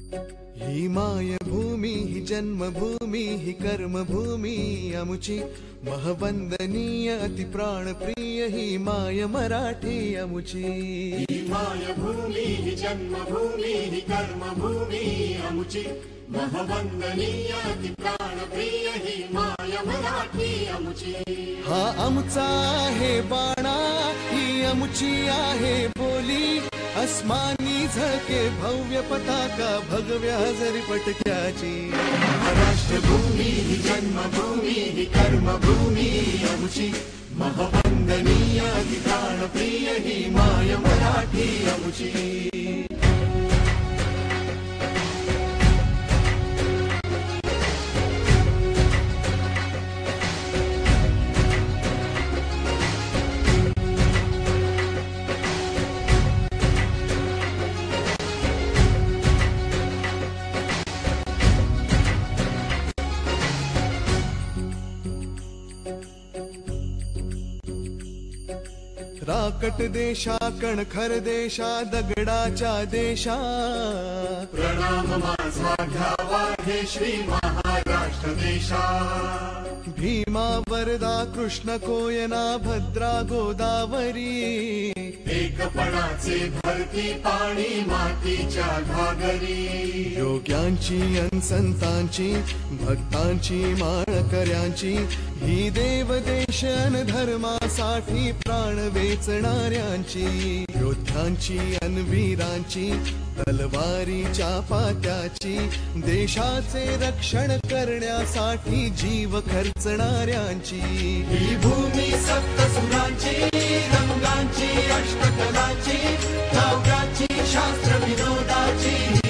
ही मायभूमी ही जन्मभूमी ही कर्मभूमी अमुची महवंदनीय अति प्राणप्रिय ही माय मराठी अमुची। ही मायभूमी ही जन्मभूमी ही कर्मभूमी अमुची महवंदनीय अति प्राणप्रिय ही माय मराठी अमुची। हा आमचा आहे बाणा ही अमुची आहे बोली अस्मानी झळके भव्य पताका भगव्या हजरी पटक्याची। राष्ट्रभूमी ही जन्मभूमी ही कर्मभूमी अमुची महवंदनीय अति प्राणप्रिय ही माय मराठी अमुची। राकट देशा कणखर देशा दगडाच्या देशा प्रणाम माझा घ्यावा हे श्री महाराष्ट्र देशा। भीमा वरदा कृष्ण कोयना भद्रा गोदावरी एकपणाचे भरती पाणी मातीच्या घागरी। योग्यांची अन संतांची भक्तांची माळकऱ्यांची ही देवदेश अन धर्मासाठी प्राण वेचणाऱ्यांची योद्ध्यांची अन वीरांची तलवारीच्या पात्याची देशाचे रक्षण करण्यासाठी जीव खर्चणाऱ्यांची। ही भूमी सप्तसुरांची रंगांची अष्टकलांची काव्याची शास्त्र विनोदाची